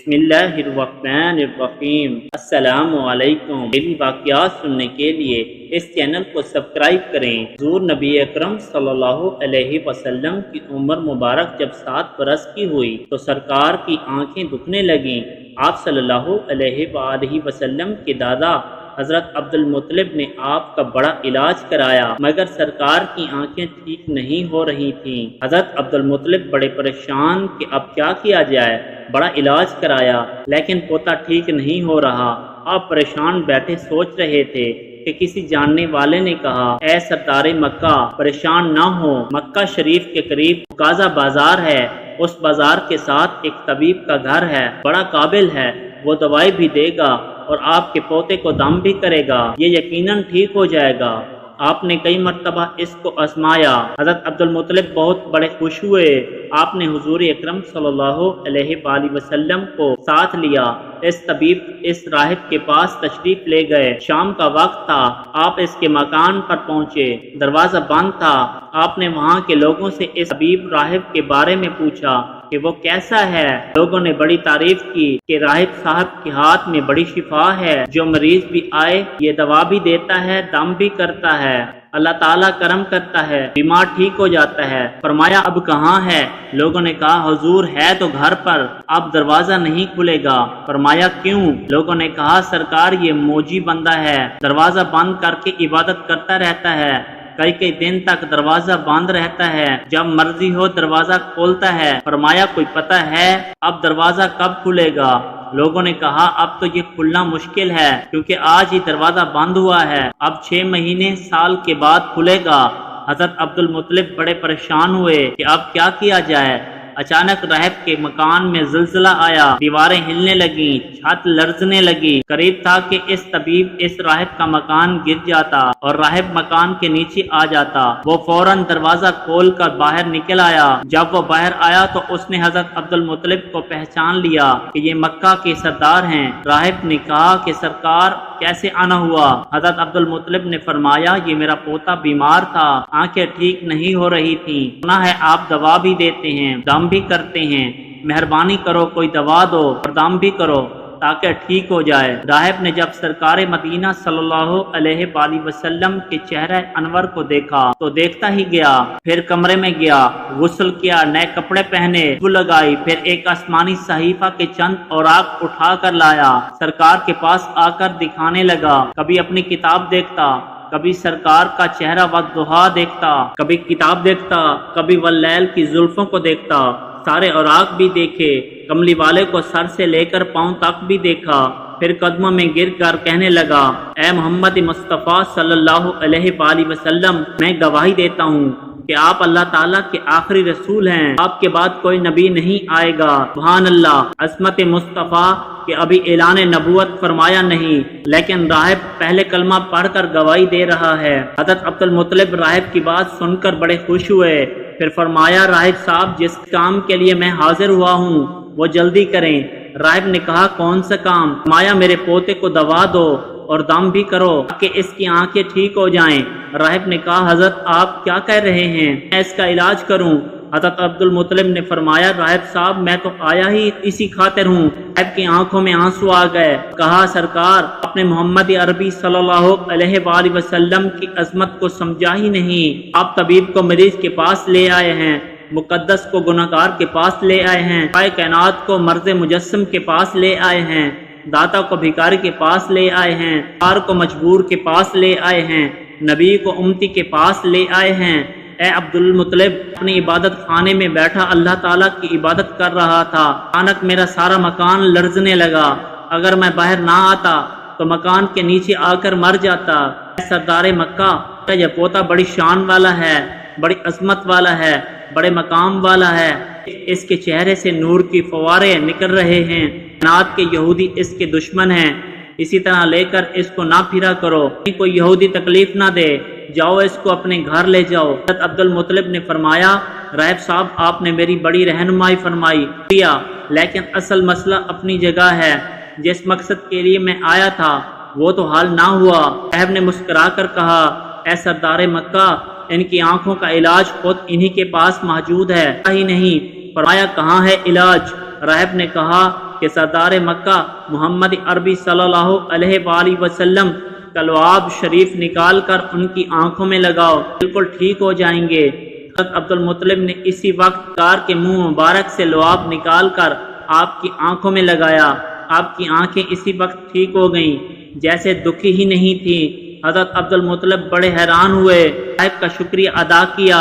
बिस्मिल्लाहिर्रहमानिर्रहीम। अस्सलाम वालेकुम। डेली वाक़यात सुनने के लिए इस चैनल को सब्सक्राइब करें। हुज़ूर नबी अकरम सल्लल्लाहु अलैहि वसल्लम की उम्र मुबारक जब 7 बरस की हुई तो सरकार की आंखें दुखने लगीं। आप सल्लल्लाहु अलैहि वसल्लम के दादा हज़रत अब्दुल मुत्तलिब ने आपका बड़ा इलाज कराया, मगर सरकार की आंखें ठीक नहीं हो रही थीं। हज़रत अब्दुल मुत्तलिब बड़े परेशान कि अब क्या किया जाए। बड़ा इलाज कराया लेकिन पोता ठीक नहीं हो रहा। आप परेशान बैठे सोच रहे थे कि किसी जानने वाले ने कहा, ऐ सरदारे मक्का, परेशान ना हो, मक्का शरीफ के करीब गाजा बाजार है, उस बाजार के साथ एक तबीब का घर है, बड़ा काबिल है, वो दवाई भी देगा और आपके पोते को दम भी करेगा, ये यकीनन ठीक हो जाएगा। आपने कई मर्तबा इसको आजमाया। हज़रत अब्दुल मुत्तलिब बहुत बड़े खुश हुए। आपने हुज़ूर अकरम सल्लल्लाहु अलैहि वसल्लम को साथ लिया। इस तबीब इस राहिब के पास तशरीफ ले गए। शाम का वक्त था। आप इसके मकान पर पहुंचे। दरवाज़ा बंद था। आपने वहाँ के लोगों से इस तबीब राहिब के बारे में पूछा कि वो कैसा है। लोगों ने बड़ी तारीफ की कि राहिब साहब के हाथ में बड़ी शिफा है, जो मरीज भी आए ये दवा भी देता है, दम भी करता है, अल्लाह ताला करम करता है, बीमार ठीक हो जाता है। फरमाया अब कहाँ है? लोगों ने कहा हुजूर है तो घर पर, अब दरवाजा नहीं खुलेगा। फरमाया क्यों? लोगों ने कहा सरकार ये मौजी बंदा है, दरवाजा बंद करके इबादत करता रहता है, कई कई दिन तक दरवाजा बंद रहता है, जब मर्जी हो दरवाजा खोलता है। फरमाया कोई पता है अब दरवाजा कब खुलेगा? लोगों ने कहा अब तो ये खुलना मुश्किल है, क्योंकि आज ही दरवाजा बंद हुआ है, अब 6 महीने साल के बाद खुलेगा। हज़रत अब्दुल मुत्तलिब बड़े परेशान हुए कि अब क्या किया जाए। अचानक राहिब के मकान में ज़िलज़िला आया, दीवारें हिलने लगी, छत लर्जने लगी। करीब था कि इस तबीब इस राहिब का मकान गिर जाता और राहिब मकान के नीचे आ जाता। वो फौरन दरवाजा खोल कर बाहर निकल आया। जब वो बाहर आया तो उसने हज़रत अब्दुल मुत्तलिब को पहचान लिया कि ये मक्का के सरदार हैं। राहिब ने कहा कि सरकार कैसे आना हुआ? हज़रत अब्दुल मुत्तलिब ने फरमाया ये मेरा पोता बीमार था, आंखें ठीक नहीं हो रही थी, सुना है आप दवा भी देते हैं, दम भी करते हैं, मेहरबानी करो कोई दवा दो और दम भी करो ताकि ठीक हो जाए। राहिब ने जब सरकार मदीना सल्लल्लाहु अलैहि वसल्लम के चेहरे अनवर को देखा तो देखता ही गया। फिर कमरे में गया, गुस्ल किया, नए कपड़े पहने, खुशबू लगाई, फिर एक आसमानी सहीफा के चंद औराक उठा कर लाया, सरकार के पास आकर दिखाने लगा। कभी अपनी किताब देखता, कभी सरकार का चेहरा वद्दुहा देखता, कभी किताब देखता, कभी वल्लैल की जुल्फों को देखता। सारे औराक भी देखे, कमली वाले को सर से लेकर पांव तक भी देखा। फिर कदमों में गिर कर कहने लगा, ऐ मोहम्मद मुस्तफ़ा सल्लल्लाहु अलैहि वसल्लम, मैं गवाही देता हूँ कि आप अल्लाह ताला के आखिरी रसूल हैं, आपके बाद कोई नबी नहीं आएगा। सुभान अल्लाह, अज़मत मुस्तफ़ा कि अभी ऐलान नबूवत फरमाया नहीं, लेकिन राहिब पहले कलमा पढ़कर गवाही दे रहा है। हज़रत अब्दुल मुत्तलिब राहिब की बात सुनकर बड़े खुश हुए। फिर फरमाया राहिब साहब जिस काम के लिए मैं हाजिर हुआ हूँ वो जल्दी करें। राहिब ने कहा कौन सा काम? फरमाया मेरे पोते को दवा दो और दम भी करो ताकि इसकी आंखें ठीक हो जाएं। राहिब ने कहा हजरत आप क्या कह रहे हैं, मैं इसका इलाज करूं? हज़रत अब्दुल मुत्तलिब ने फरमाया राहिब साहब मैं तो आया ही इसी खातिर हूँ। राहिब की आंखों में आंसू आ गए। कहा सरकार आपने मोहम्मद अरबी सल्लल्लाहु अलैहि वसल्लम की अजमत को समझा ही नहीं। आप तबीब को मरीज के पास ले आए हैं, मुकद्दस को गुनहगार के पास ले आए हैं, कायनात को मर्ज़ मुजस्सम के पास ले आए हैं, दाता को भिखारी के पास ले आए हैं, कार को मजबूर के पास ले आए हैं, नबी को उम्मती के पास ले आए हैं। ए अब्दुल मुत्तलिब अपनी इबादत खाने में बैठा अल्लाह ताला की इबादत कर रहा था, अचानक मेरा सारा मकान लर्जने लगा। अगर मैं बाहर ना आता तो मकान के नीचे आकर मर जाता। सरदार मक्का यह पोता बड़ी शान वाला है, बड़ी अजमत वाला है, बड़े मकाम वाला है, इसके चेहरे से नूर की फवारे निकल रहे हैं, नात के यहूदी इसके दुश्मन हैं, इसी तरह लेकर इसको ना फिरा करो, कोई यहूदी तकलीफ ना दे, जाओ इसको अपने घर ले जाओ। हज़रत अब्दुल मुत्तलिब ने फरमाया राहिब साहब आपने मेरी बड़ी रहनुमाई फरमाई किया, लेकिन असल मसला अपनी जगह है, जिस मकसद के लिए मैं आया था वो तो हाल ना हुआ। साहब ने मुस्कुरा कर कहा ऐ सरदार मक्का इनकी आंखों का इलाज खुद इन्हीं के पास मौजूद है ही नहीं। फरमाया कहाँ है इलाज? राहिब ने कहा کہ सरदार मक्का मोहम्मद अरबी सल्लल्लाहु अलैहि वसल्लम का लुआब शरीफ निकाल कर उनकी आंखों में लगाओ, बिल्कुल ठीक हो जाएंगे। हज़रत अब्दुल मुत्तलिब ने इसी वक्त कार के मुंह मुबारक से लुआब निकाल कर आपकी आंखों में लगाया। आपकी आंखें इसी वक्त ठीक हो गईं, जैसे दुखी ही नहीं थी। हज़रत अब्दुल मुत्तलिब बड़े हैरान हुए, राहिब का शुक्रिया अदा किया,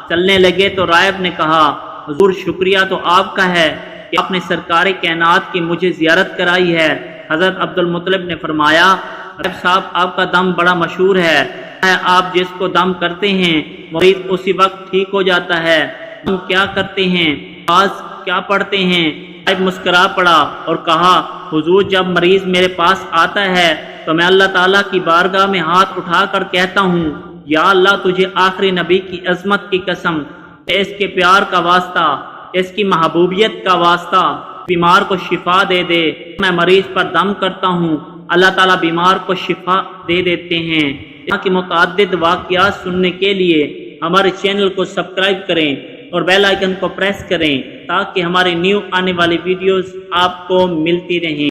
चलने लगे तो राहिब ने कहा, हुजूर शुक्रिया तो आपका है कि आपने सरकार कायनात की मुझे ज़ियारत कराई है। हज़रत अब्दुल मुत्तलिब ने फरमाया, राहिब साहब आपका दम बड़ा मशहूर है, आप जिसको दम करते हैं मरीज उसी वक्त ठीक हो जाता है। हम क्या करते हैं, आज क्या पढ़ते हैं? राहिब मुस्कुरा पड़ा और कहा, हुजूर जब मरीज मेरे पास आता है तो मैं अल्लाह ताला की बारगाह में हाथ उठाकर कहता हूँ, या अल्लाह तुझे आखिरी नबी की अजमत की कसम, इसके प्यार का वास्ता, इसकी महबूबियत का वास्ता, बीमार को शिफा दे दे। मैं मरीज पर दम करता हूँ, अल्लाह ताला बीमार को शिफा दे देते हैं। यहाँ की मुतअद्दिद वाक़ियात सुनने के लिए हमारे चैनल को सब्सक्राइब करें और बेल आइकन को प्रेस करें ताकि हमारी न्यू आने वाली वीडियोस आपको मिलती रहें।